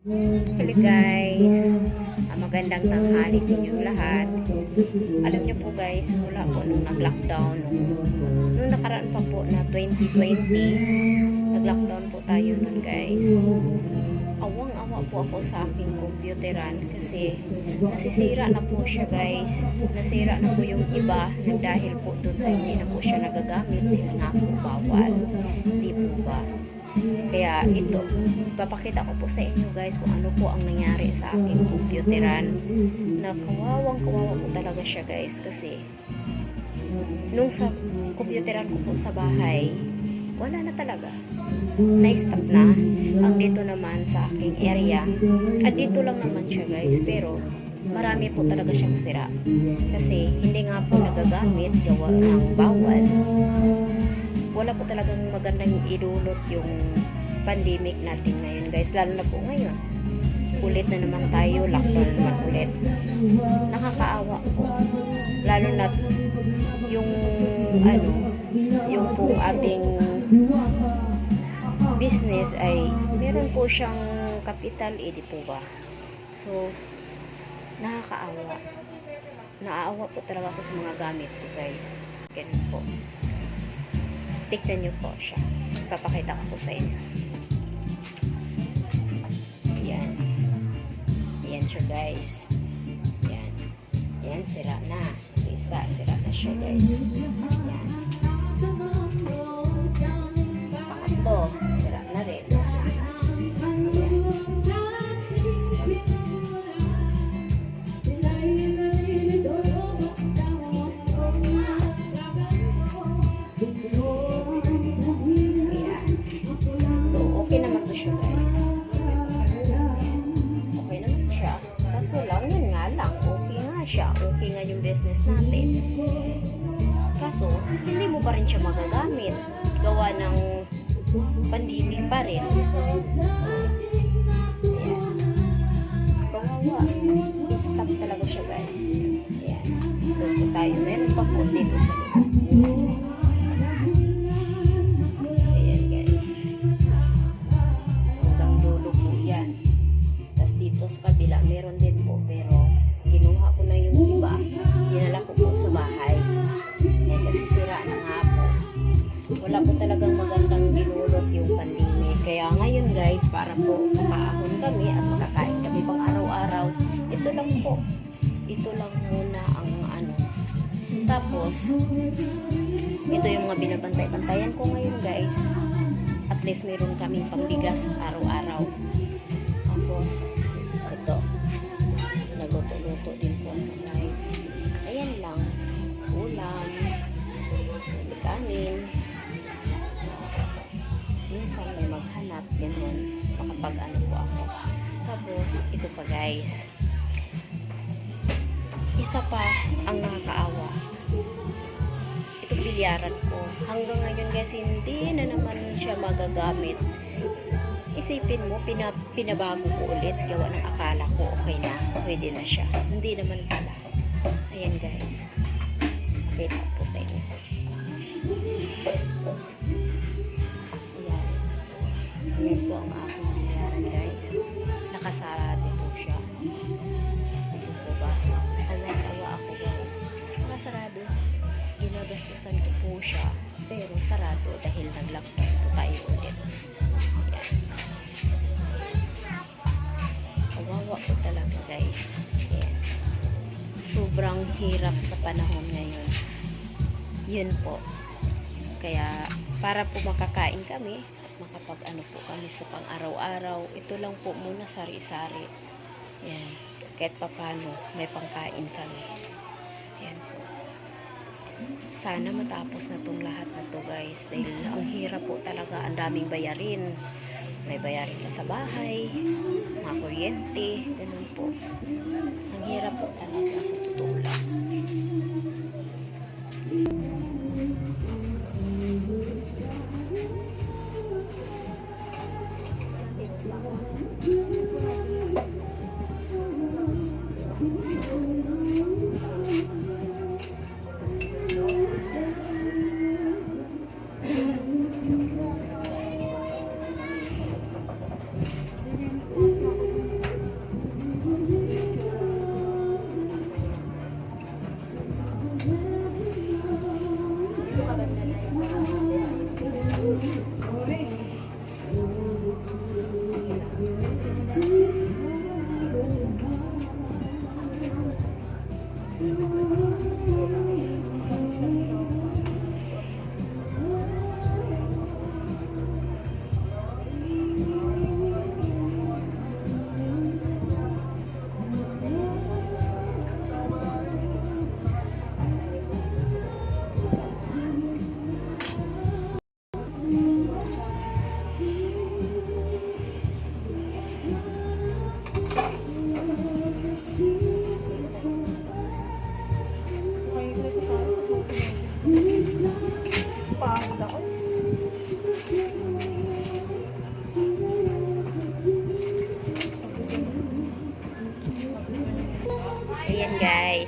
Hello guys, magandang tanghali sa inyong lahat. Alam niyo po guys, mula po nung nag-lockdown, nung nakaraan pa po na 2020, nag-lockdown po tayo nun guys. Awang-awa po ako sa aking computeran kasi nasisira na po siya guys. Nasira na po yung iba nang dahil po dun sa hindi na po siya nagagamit dahil na po bawal. Hindi po ba? Kaya ito, papakita ko po sa inyo guys kung ano po ang nangyari sa aking computeran. Na kawawang-kawawa po talaga siya guys kasi nung sa computeran ko po sa bahay, wala na talaga. Na-stop na. Ang dito naman sa aking area, at dito lang naman siya guys, pero marami po talaga siyang sira. Kasi hindi nga po nagagamit, gawa ng bawal. Wala po talagang magandang idulot yung pandemic natin ngayon guys, lalo na po ngayon. Ulit na naman tayo, lockdown naman ulit. Nakakaawa po. Lalo na yung yung po ating business ay meron po siyang capital, di po ba? So, nakakaawa. Naaawa po talaga ako sa mga gamit ko guys. Ganun po. Tignan nyo po siya. Papakita ko po sa inyo. Ayan. Ayan siya guys. Ayan. Ayan, sira na. Isa, sira na siya guys. Ayan. Pangatlo, sira na rin. Ayan. Okay nga yung business natin. Kaso, hindi mo pa rin siya magagamit. Gawa ng pandemic pa rin. Ayan. Kawawa. Stop talaga siya guys. Ayan. Dito tayo. Meron pa po dito sa likod. Ayan guys. Hanggang dulo po yan. Tapos dito sa kabila, meron din po. Pero kinuha ko na yung iba, dinala ko po sa bahay. Yan, kasi sira na nga po. Wala po talagang magandang dinulot yung pandemic. Kaya ngayon guys, para po makaahon kami at makakain kami pang araw-araw, ito lang po. Ito lang muna ang Tapos, ito yung mga binabantay-bantayan ko ngayon guys. At least meron kaming pangbigas araw-araw. Tapos, ito. Nagluto-luto din po guys. Ayan lang. Ulam. Kanin. Minsan may maghanap. Ganun. Makapag po ako. Tapos, ito pa guys. Isa pa ang nakakaawa. Ito bilyaran ko. Hanggang ngayon guys, hindi na naman siya magagamit. Isipin mo, pinabago ko ulit. Gawa ng akala ko okay na. Pwede na siya. Hindi naman pala. Ayan guys. Pakita po sa inyo. Ayan. Ayan po ang aking bilyaran guys. Nakasarado po siya. Ayan po ba? Awa ako guys. Nakasarado. Ginagastusan ko po siya. Pero sarado dahil nag-lockdown po tayo ulit. Ayan. Kawawa po talaga guys. Ayan. Sobrang hirap sa panahon ngayon. Yun po. Kaya para po makakain kami at makapag po kami sa pang araw-araw, ito lang po muna sari-sari. Ayan. Kahit papano may pangkain kami. Ayan po. Sana matapos na tong lahat na to guys. Dahil ang hirap po talaga. Ang daming bayarin. May bayarin na sa bahay, mga kuryente, ganun po. Ang hirap po talaga sa totoo lang.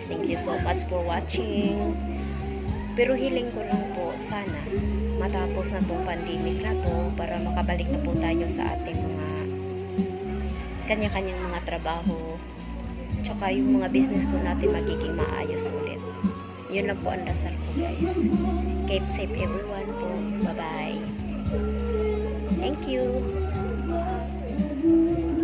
guys. Thank you so much for watching. Pero hiling ko lang po, sana matapos na tong pandemic na to para makabalik na po tayo sa ating mga kanya-kanyang mga trabaho. Tsaka yung mga business po natin magiging maayos ulit. Yun lang po ang dasal ko, guys. Keep safe everyone po. Bye-bye. Thank you.